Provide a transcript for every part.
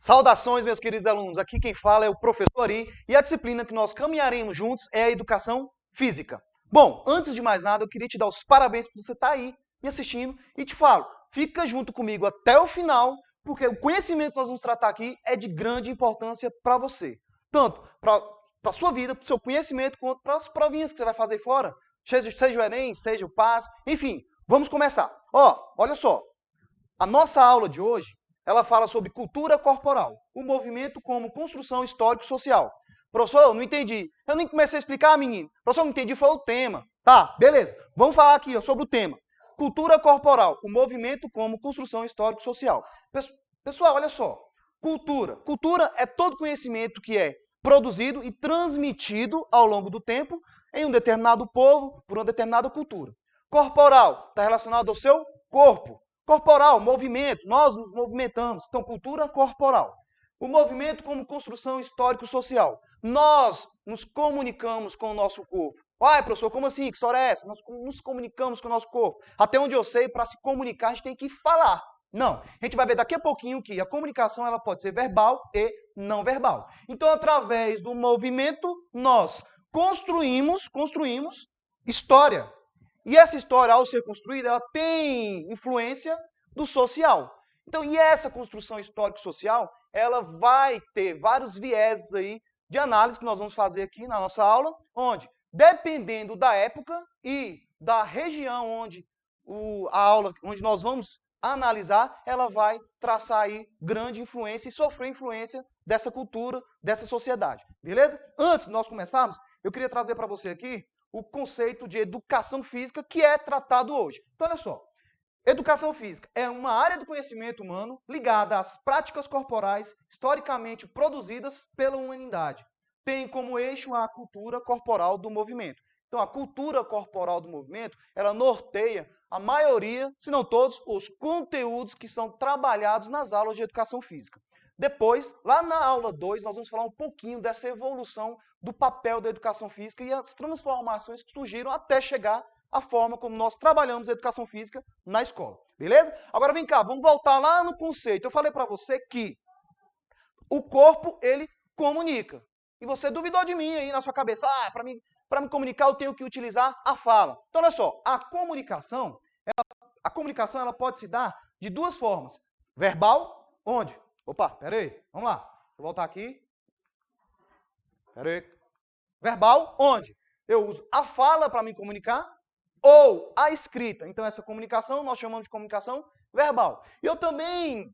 Saudações, meus queridos alunos. Aqui quem fala é o professor Ari e a disciplina que nós caminharemos juntos é a educação física. Bom, antes de mais nada, eu queria te dar os parabéns por você estar aí me assistindo e te falo, fica junto comigo até o final, porque o conhecimento que nós vamos tratar aqui é de grande importância para você. Tanto para a sua vida, para o seu conhecimento, quanto para as provinhas que você vai fazer fora, seja o Enem, seja o PAS, enfim, vamos começar. Olha só, a nossa aula de hoje ela fala sobre cultura corporal, o movimento como construção histórico-social. Professor, eu não entendi. Eu nem comecei a explicar, menino. Professor, eu não entendi, foi o tema. Tá, beleza. Vamos falar aqui sobre o tema. Cultura corporal, o movimento como construção histórico-social. Pessoal, olha só. Cultura. Cultura é todo conhecimento que é produzido e transmitido ao longo do tempo em um determinado povo, por uma determinada cultura. Corporal está relacionado ao seu corpo. Corporal, movimento, nós nos movimentamos. Então, cultura corporal. O movimento como construção histórico-social. Nós nos comunicamos com o nosso corpo. Uai, professor, como assim? Que história é essa? Nós nos comunicamos com o nosso corpo. Até onde eu sei, para se comunicar, a gente tem que falar. Não, a gente vai ver daqui a pouquinho que a comunicação ela pode ser verbal e não verbal. Então, através do movimento, nós construímos história. E essa história, ao ser construída, ela tem influência do social. Então, e essa construção histórico-social, ela vai ter vários vieses aí de análise que nós vamos fazer aqui na nossa aula, onde, dependendo da época e da região onde onde nós vamos analisar, ela vai traçar aí grande influência e sofrer influência dessa cultura, dessa sociedade. Beleza? Antes de nós começarmos, eu queria trazer para você aqui o conceito de educação física que é tratado hoje. Então, olha só. Educação física é uma área do conhecimento humano ligada às práticas corporais historicamente produzidas pela humanidade. Tem como eixo a cultura corporal do movimento. Então, a cultura corporal do movimento, ela norteia a maioria, se não todos, os conteúdos que são trabalhados nas aulas de educação física. Depois, lá na aula 2, nós vamos falar um pouquinho dessa evolução do papel da educação física e as transformações que surgiram até chegar à forma como nós trabalhamos a educação física na escola. Beleza? Agora vem cá, vamos voltar lá no conceito. Eu falei para você que o corpo, ele comunica. E você duvidou de mim aí na sua cabeça. Para me comunicar eu tenho que utilizar a fala. Então, olha só, a comunicação ela pode se dar de duas formas. Verbal, onde? Opa, peraí, vamos lá. Vou voltar aqui. Peraí. Verbal, onde? Eu uso a fala para me comunicar ou a escrita. Então, essa comunicação nós chamamos de comunicação verbal. E eu também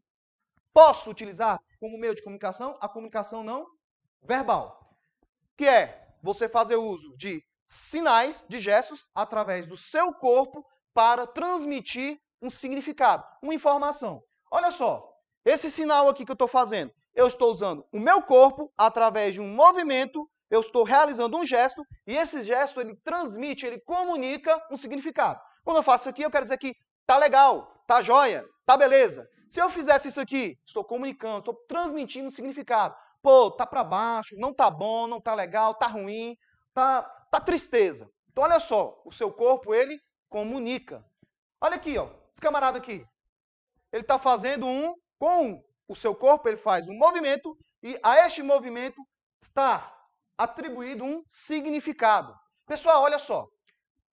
posso utilizar como meio de comunicação a comunicação não verbal, que é você fazer uso de sinais, de gestos, através do seu corpo para transmitir um significado, uma informação. Olha só, esse sinal aqui que eu estou fazendo, eu estou usando o meu corpo através de um movimento, eu estou realizando um gesto, e esse gesto, ele transmite, ele comunica um significado. Quando eu faço isso aqui, eu quero dizer que tá legal, tá joia, tá beleza. Se eu fizesse isso aqui, estou comunicando, estou transmitindo um significado. Pô, tá para baixo, não tá bom, não tá legal, tá ruim, tá tristeza. Então, olha só, o seu corpo, ele comunica. Olha aqui, ó, esse camarada aqui. Ele está fazendo com o seu corpo, ele faz um movimento, e a este movimento está atribuído um significado. Pessoal, olha só.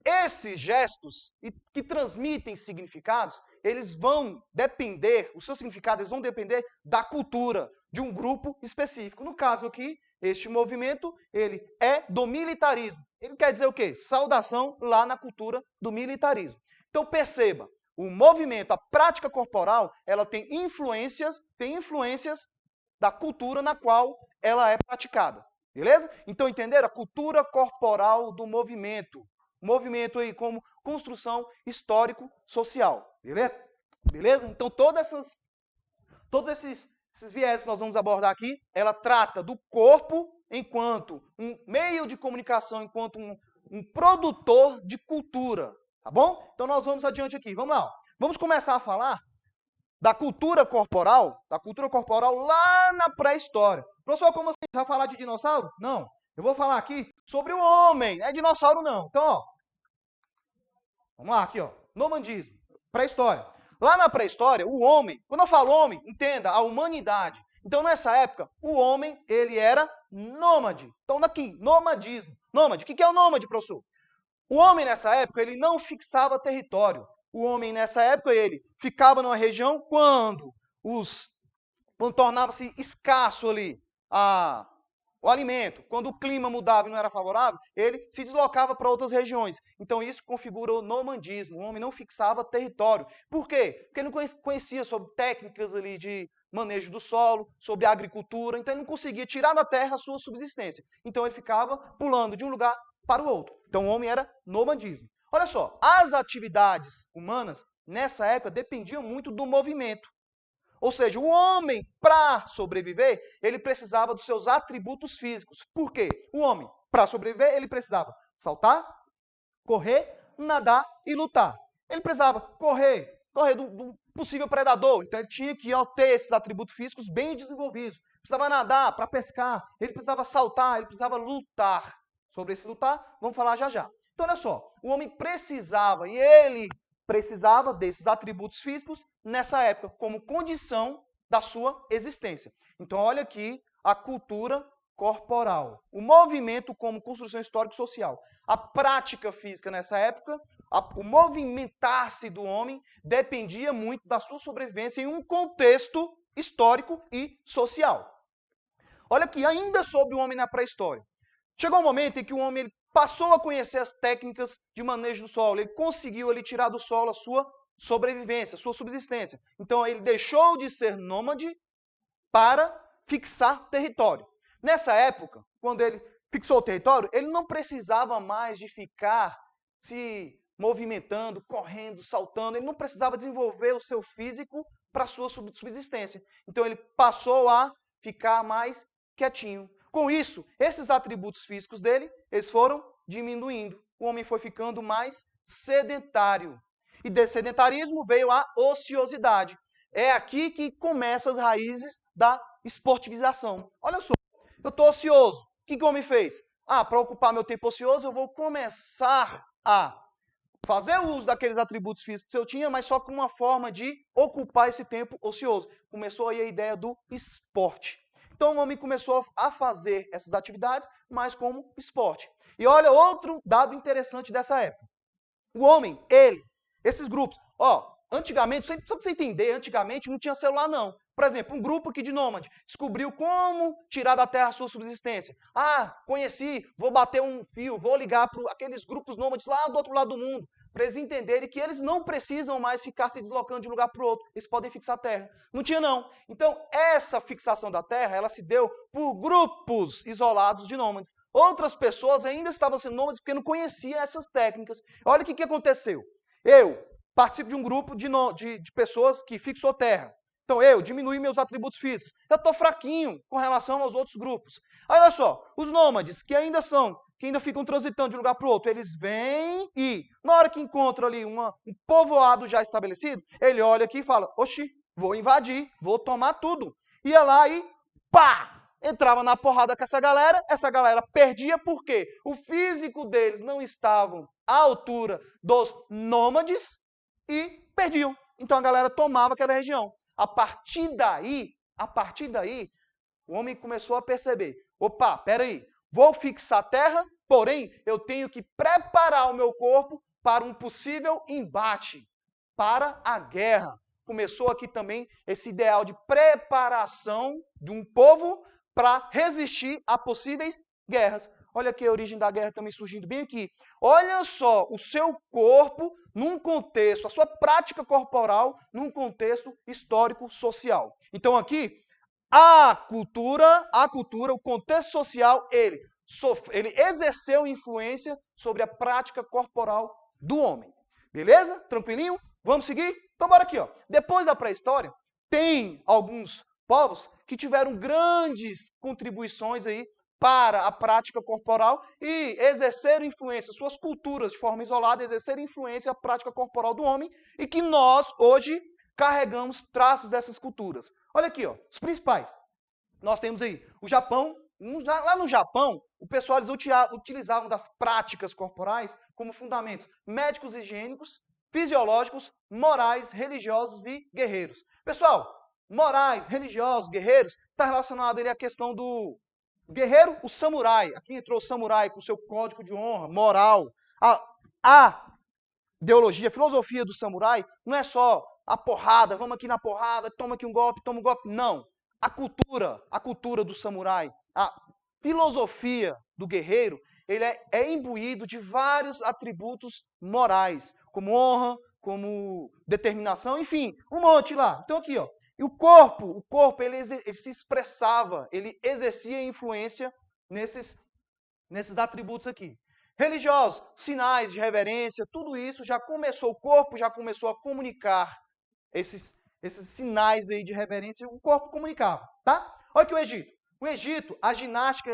Esses gestos que transmitem significados, eles vão depender, os seus significados eles vão depender da cultura de um grupo específico. No caso aqui, este movimento, ele é do militarismo. Ele quer dizer o quê? Saudação lá na cultura do militarismo. Então perceba, o movimento, a prática corporal, ela tem influências da cultura na qual ela é praticada. Beleza? Então entenderam? A cultura corporal do movimento. Movimento aí como construção histórico-social. Beleza? Então todos esses viés que nós vamos abordar aqui, ela trata do corpo enquanto um meio de comunicação, enquanto um produtor de cultura. Tá bom? Então nós vamos adiante aqui. Vamos lá. Vamos começar a falar da cultura corporal lá na pré-história. Professor, como assim? Você vai falar de dinossauro? Não. Eu vou falar aqui sobre o homem. Não é dinossauro, não. Então, ó. Vamos lá, aqui, ó. Nomandismo. Pré-história. Lá na pré-história, o homem, quando eu falo homem, entenda, a humanidade. Então, nessa época, o homem, ele era nômade. Então, daqui, nomadismo. Nômade. O que é o nômade, professor? O homem, nessa época, ele não fixava território. O homem, nessa época, ele ficava numa região quando tornava-se escasso ali o alimento, quando o clima mudava e não era favorável, ele se deslocava para outras regiões. Então isso configura o nomadismo. O homem não fixava território. Por quê? Porque ele não conhecia sobre técnicas ali de manejo do solo, sobre agricultura, então ele não conseguia tirar da terra a sua subsistência. Então ele ficava pulando de um lugar para o outro. Então o homem era nomadismo. Olha só, as atividades humanas nessa época dependiam muito do movimento. Ou seja, o homem, para sobreviver, ele precisava dos seus atributos físicos. Por quê? O homem, para sobreviver, ele precisava saltar, correr, nadar e lutar. Ele precisava correr do possível predador. Então ele tinha que ter esses atributos físicos bem desenvolvidos. Precisava nadar para pescar, ele precisava saltar, ele precisava lutar. Sobre esse lutar, vamos falar já já. Então olha só, o homem precisava, e ele precisava desses atributos físicos nessa época, como condição da sua existência. Então, olha aqui a cultura corporal, o movimento como construção histórico-social. A prática física nessa época, o movimentar-se do homem dependia muito da sua sobrevivência em um contexto histórico e social. Olha aqui, ainda sobre o homem na pré-história. Chegou um momento em que o homem passou a conhecer as técnicas de manejo do solo. Ele conseguiu ali tirar do solo a sua sobrevivência, a sua subsistência. Então ele deixou de ser nômade para fixar território. Nessa época, quando ele fixou o território, ele não precisava mais de ficar se movimentando, correndo, saltando. Ele não precisava desenvolver o seu físico para a sua subsistência. Então ele passou a ficar mais quietinho. Com isso, esses atributos físicos dele, eles foram diminuindo. O homem foi ficando mais sedentário. E desse sedentarismo veio a ociosidade. É aqui que começam as raízes da esportivização. Olha só, eu estou ocioso. O que o homem fez? Para ocupar meu tempo ocioso, eu vou começar a fazer uso daqueles atributos físicos que eu tinha, mas só com uma forma de ocupar esse tempo ocioso. Começou aí a ideia do esporte. Então o homem começou a fazer essas atividades, mas como esporte. E olha outro dado interessante dessa época. O homem, esses grupos, antigamente, só para você entender, antigamente não tinha celular não. Por exemplo, um grupo aqui de nômade descobriu como tirar da terra a sua subsistência. Conheci, vou bater um fio, vou ligar para aqueles grupos nômades lá do outro lado do mundo, para eles entenderem que eles não precisam mais ficar se deslocando de um lugar para o outro. Eles podem fixar a terra. Não tinha, não. Então, essa fixação da terra, ela se deu por grupos isolados de nômades. Outras pessoas ainda estavam sendo nômades porque não conheciam essas técnicas. Olha o que aconteceu. Eu participo de um grupo de pessoas que fixou terra. Então, eu diminui meus atributos físicos. Eu estou fraquinho com relação aos outros grupos. Aí, olha só, os nômades, que ainda ficam transitando de um lugar para o outro, eles vêm e, na hora que encontram ali um povoado já estabelecido, ele olha aqui e fala, oxi, vou invadir, vou tomar tudo. Ia lá e, pá, entrava na porrada com essa galera perdia porque o físico deles não estava à altura dos nômades e perdiam. Então a galera tomava aquela região. A partir daí, o homem começou a perceber, opa, peraí, vou fixar a terra, porém, eu tenho que preparar o meu corpo para um possível embate, para a guerra. Começou aqui também esse ideal de preparação de um povo para resistir a possíveis guerras. Olha aqui a origem da guerra também surgindo bem aqui. Olha só, o seu corpo num contexto, a sua prática corporal num contexto histórico-social. Então aqui, a cultura, o contexto social, ele exerceu influência sobre a prática corporal do homem. Beleza? Tranquilinho? Vamos seguir? Então bora aqui. Depois da pré-história, tem alguns povos que tiveram grandes contribuições aí para a prática corporal e exerceram influência, suas culturas de forma isolada, exerceram influência à prática corporal do homem e que nós, hoje, carregamos traços dessas culturas. Olha aqui, os principais. Nós temos aí o Japão. Lá no Japão, o pessoal eles utilizavam das práticas corporais como fundamentos médicos e higiênicos, fisiológicos, morais, religiosos e guerreiros. Pessoal, morais, religiosos, guerreiros, está relacionado ali à questão do guerreiro, o samurai. Aqui entrou o samurai com seu código de honra, moral. A ideologia, a filosofia do samurai não é só a porrada, vamos aqui na porrada, toma aqui um golpe, toma um golpe. Não. A cultura do samurai, a filosofia do guerreiro, ele é imbuído de vários atributos morais, como honra, como determinação, enfim, um monte lá. Então aqui, ó. E o corpo, ele se expressava, ele exercia influência nesses atributos aqui. Religiosos, sinais de reverência, tudo isso já começou, o corpo já começou a comunicar esses sinais aí de reverência, o corpo comunicava, tá? Olha aqui o Egito. O Egito, a ginástica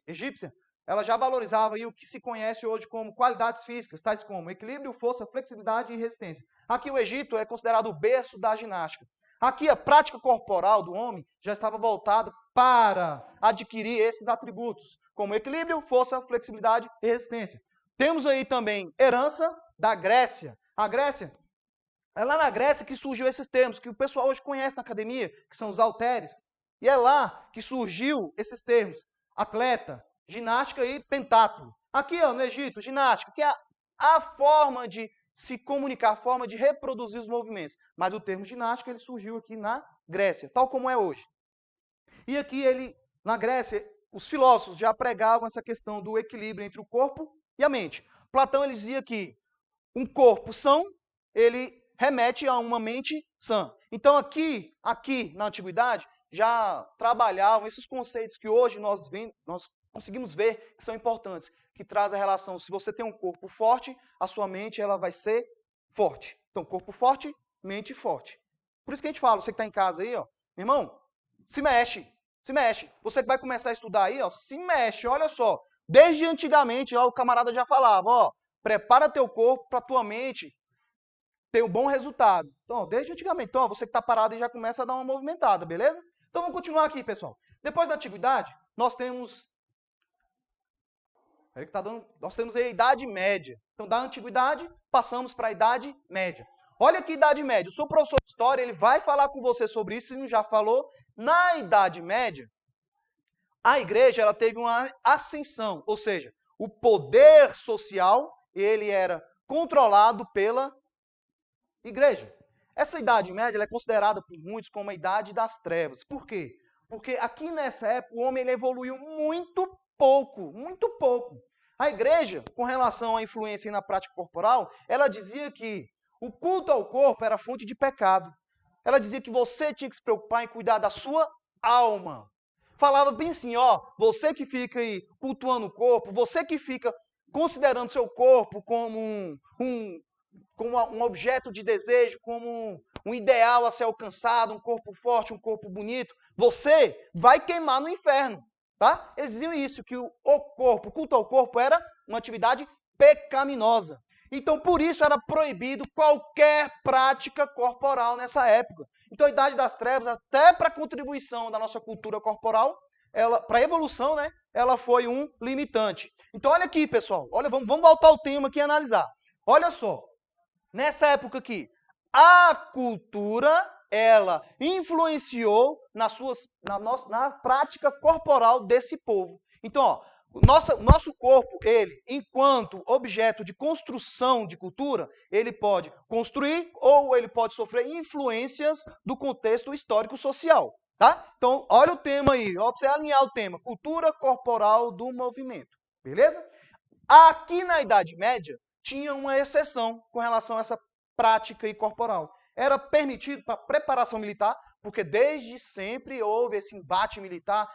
egípcia, ela já valorizava aí o que se conhece hoje como qualidades físicas, tais como equilíbrio, força, flexibilidade e resistência. Aqui o Egito é considerado o berço da ginástica. Aqui a prática corporal do homem já estava voltada para adquirir esses atributos, como equilíbrio, força, flexibilidade e resistência. Temos aí também herança da Grécia. A Grécia, é lá na Grécia que surgiu esses termos, que o pessoal hoje conhece na academia, que são os halteres. E é lá que surgiu esses termos, atleta, ginástica e pentatlo. Aqui, ó, no Egito, ginástica, que é a forma de se comunicar, a forma de reproduzir os movimentos. Mas o termo ginástica ele surgiu aqui na Grécia, tal como é hoje. E aqui na Grécia, os filósofos já pregavam essa questão do equilíbrio entre o corpo e a mente. Platão ele dizia que um corpo são, ele remete a uma mente sã. Então aqui na antiguidade já trabalhavam esses conceitos que hoje nós conseguimos ver que são importantes, que traz a relação, se você tem um corpo forte, a sua mente ela vai ser forte. Então corpo forte, mente forte. Por isso que a gente fala, você que está em casa aí, ó, meu irmão, se mexe. Você que vai começar a estudar aí, ó, se mexe, olha só. Desde antigamente, ó, o camarada já falava, ó, prepara teu corpo para tua mente ter um bom resultado. Então, desde antigamente. Então, ó, você que está parado e já começa a dar uma movimentada, beleza? Então, vamos continuar aqui, pessoal. Depois da antiguidade, nós temos nós temos a Idade Média. Então, da antiguidade, passamos para a Idade Média. Olha aqui a Idade Média. O seu professor de história ele vai falar com você sobre isso, se não já falou. Na Idade Média, a igreja ela teve uma ascensão, ou seja, o poder social ele era controlado pela igreja. Essa Idade Média ela é considerada por muitos como a Idade das Trevas. Por quê? Porque aqui nessa época o homem ele evoluiu muito pouco. A igreja, com relação à influência na prática corporal, ela dizia que o culto ao corpo era fonte de pecado. Ela dizia que você tinha que se preocupar em cuidar da sua alma. Falava bem assim, ó, você que fica aí cultuando o corpo, você que fica considerando seu corpo como um objeto de desejo, como um ideal a ser alcançado, um corpo forte, um corpo bonito, você vai queimar no inferno. Tá? Eles diziam isso, que o culto ao corpo era uma atividade pecaminosa. Então, por isso era proibido qualquer prática corporal nessa época. Então, a Idade das Trevas, até para a contribuição da nossa cultura corporal, para a evolução, né, ela foi um limitante. Então, olha aqui, pessoal. Olha, vamos voltar ao tema aqui e analisar. Olha só. Nessa época aqui, a cultura ela influenciou na prática corporal desse povo. Então, ó, nosso corpo, ele, enquanto objeto de construção de cultura, ele pode construir ou ele pode sofrer influências do contexto histórico-social. Tá? Então, olha o tema aí, ó, para você alinhar o tema, cultura corporal do movimento. Beleza? Aqui na Idade Média, tinha uma exceção com relação a essa prática corporal. Era permitido para preparação militar, porque desde sempre houve esse embate militar,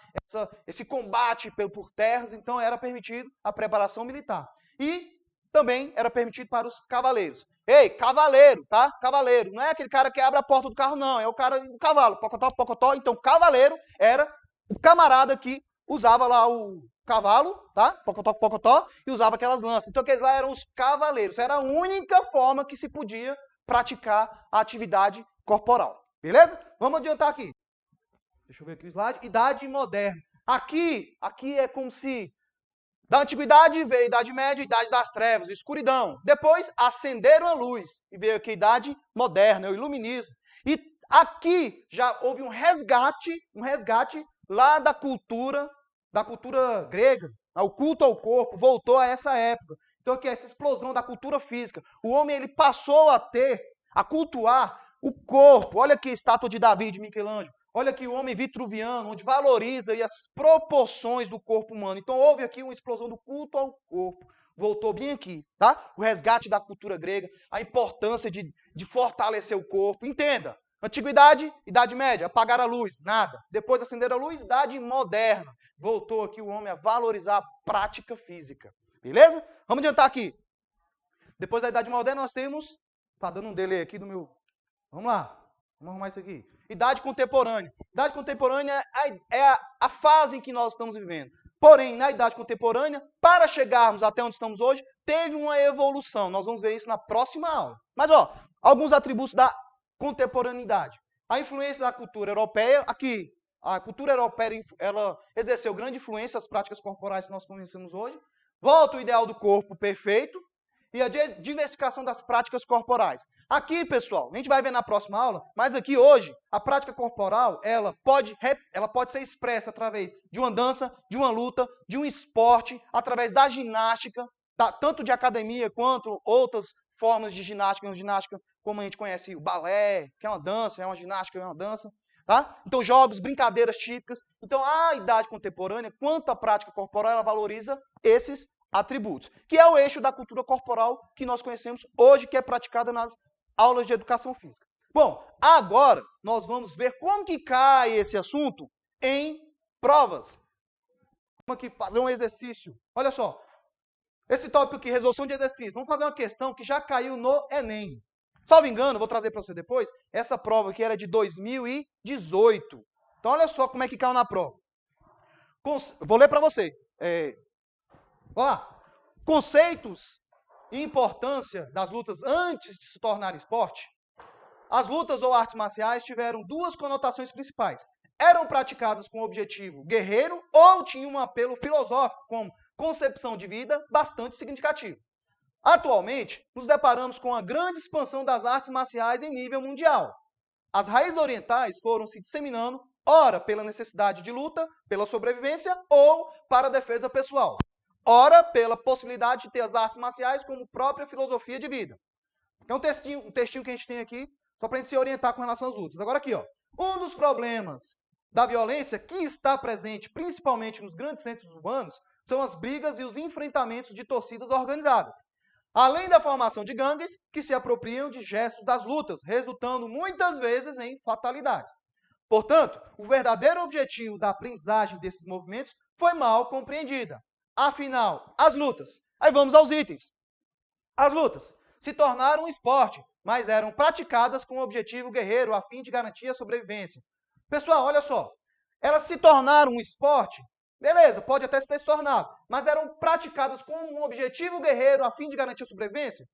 esse combate por terras, então era permitido a preparação militar. E também era permitido para os cavaleiros. Ei, cavaleiro, tá? Cavaleiro. Não é aquele cara que abre a porta do carro, não. É o cara do cavalo. Pocotó, pocotó. Então, cavaleiro era o camarada que usava lá o cavalo, tá? Pocotó, pocotó. E usava aquelas lanças. Então, aqueles lá eram os cavaleiros. Era a única forma que se podia praticar a atividade corporal. Beleza? Vamos adiantar aqui. Deixa eu ver aqui o slide. Idade moderna. Aqui é como se da antiguidade veio a Idade Média, Idade das Trevas, escuridão. Depois acenderam a luz e veio aqui a Idade Moderna, o Iluminismo. E Aqui já houve um resgate lá da cultura grega. O culto ao corpo voltou a essa época. Então aqui essa explosão da cultura física. O homem ele passou a cultuar o corpo. Olha aqui a estátua de Davi de Michelangelo. Olha aqui o homem vitruviano, onde valoriza aí as proporções do corpo humano. Então houve aqui uma explosão do culto ao corpo. Voltou bem aqui, tá? O resgate da cultura grega, a importância de fortalecer o corpo. Entenda, Antiguidade, Idade Média, apagar a luz, nada. Depois de acender a luz, Idade Moderna. Voltou aqui o homem a valorizar a prática física. Beleza? Vamos adiantar aqui. Depois da Idade Moderna nós temos... Tá dando um delay aqui do meu... Vamos lá. Vamos arrumar isso aqui. Idade Contemporânea. Idade Contemporânea é a fase em que nós estamos vivendo. Porém, na Idade Contemporânea, para chegarmos até onde estamos hoje, teve uma evolução. Nós vamos ver isso na próxima aula. Mas, alguns atributos da contemporaneidade. A influência da cultura europeia, aqui, a cultura europeia ela exerceu grande influência nas práticas corporais que nós conhecemos hoje. Volta o ideal do corpo perfeito e a diversificação das práticas corporais. Aqui, pessoal, a gente vai ver na próxima aula, mas aqui hoje, a prática corporal, ela pode ser expressa através de uma dança, de uma luta, de um esporte, através da ginástica, tanto de academia quanto outras formas de ginástica, como a gente conhece o balé, que é uma dança, é uma ginástica, é uma dança. Tá? Então, jogos, brincadeiras típicas. Então, a idade contemporânea, quanto à prática corporal, ela valoriza esses atributos, que é o eixo da cultura corporal que nós conhecemos hoje, que é praticada nas aulas de educação física. Bom, agora nós vamos ver como que cai esse assunto em provas. Vamos aqui fazer um exercício. Olha só, esse tópico aqui, resolução de exercício. Vamos fazer uma questão que já caiu no Enem. Salvo engano, vou trazer para você depois, essa prova aqui era de 2018. Então, olha só como é que caiu na prova. Vou ler para você. Vamos lá. Conceitos e importância das lutas antes de se tornar esporte. As lutas ou artes marciais tiveram duas conotações principais. Eram praticadas com o objetivo guerreiro ou tinham um apelo filosófico, como concepção de vida bastante significativo. Atualmente, nos deparamos com a grande expansão das artes marciais em nível mundial. As raízes orientais foram se disseminando, ora pela necessidade de luta, pela sobrevivência ou para a defesa pessoal. Ora pela possibilidade de ter as artes marciais como própria filosofia de vida. É um textinho que a gente tem aqui, só para a gente se orientar com relação às lutas. Agora aqui, um dos problemas da violência que está presente principalmente nos grandes centros urbanos são as brigas e os enfrentamentos de torcidas organizadas. Além da formação de gangues que se apropriam de gestos das lutas, resultando muitas vezes em fatalidades. Portanto, o verdadeiro objetivo da aprendizagem desses movimentos foi mal compreendida. Afinal, as lutas. Aí vamos aos itens. As lutas se tornaram um esporte, mas eram praticadas com o objetivo guerreiro a fim de garantir a sobrevivência. Pessoal, olha só. Elas se tornaram um esporte. Beleza, pode até se ter se tornado, mas eram praticadas com um objetivo guerreiro a fim de garantir a sobrevivência?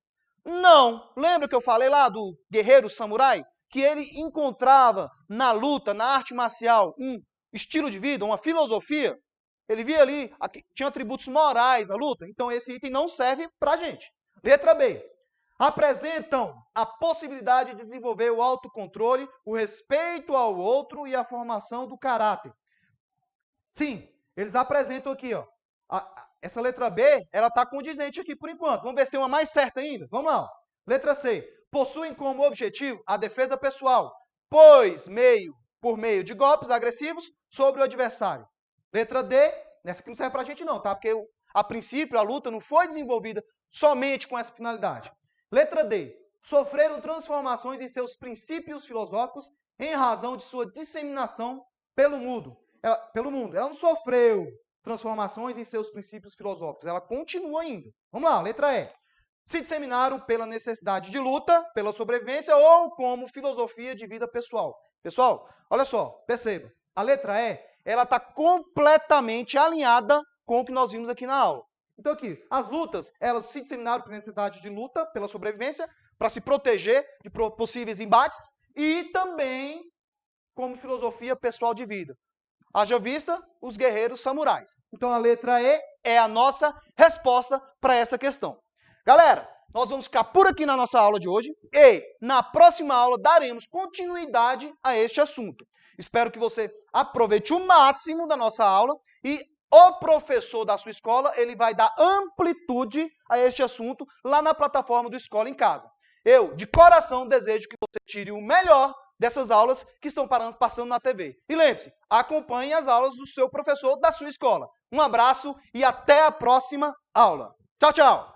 Não. Lembra que eu falei lá do guerreiro samurai? Que ele encontrava na luta, na arte marcial, um estilo de vida, uma filosofia? Ele via ali, tinha atributos morais na luta, então esse item não serve para a gente. Letra B. Apresentam a possibilidade de desenvolver o autocontrole, o respeito ao outro e a formação do caráter. Sim, eles apresentam aqui, essa letra B, ela está condizente aqui por enquanto. Vamos ver se tem uma mais certa ainda. Vamos lá. Letra C. Possuem como objetivo a defesa pessoal, por meio de golpes agressivos sobre o adversário. Letra D, nessa aqui não serve para a gente não, tá? Porque a princípio a luta não foi desenvolvida somente com essa finalidade. Letra D. Sofreram transformações em seus princípios filosóficos em razão de sua disseminação pelo mundo. Ela não sofreu transformações em seus princípios filosóficos. Ela continua ainda. Vamos lá, letra E. Se disseminaram pela necessidade de luta, pela sobrevivência ou como filosofia de vida pessoal. Pessoal, olha só, perceba. A letra E, ela está completamente alinhada com o que nós vimos aqui na aula. Então aqui, as lutas, elas se disseminaram pela necessidade de luta, pela sobrevivência, para se proteger de possíveis embates e também como filosofia pessoal de vida. Haja vista os guerreiros samurais. Então, a letra E é a nossa resposta para essa questão. Galera, Nós vamos ficar por aqui na nossa aula de hoje e na próxima aula daremos continuidade a este assunto. Espero que você aproveite o máximo da nossa aula e o professor da sua escola, ele vai dar amplitude a este assunto lá na plataforma do Escola em Casa. Eu, de coração, desejo que você tire o melhor dessas aulas que estão passando na TV. E lembre-se, acompanhe as aulas do seu professor da sua escola. Um abraço e até a próxima aula. Tchau, tchau!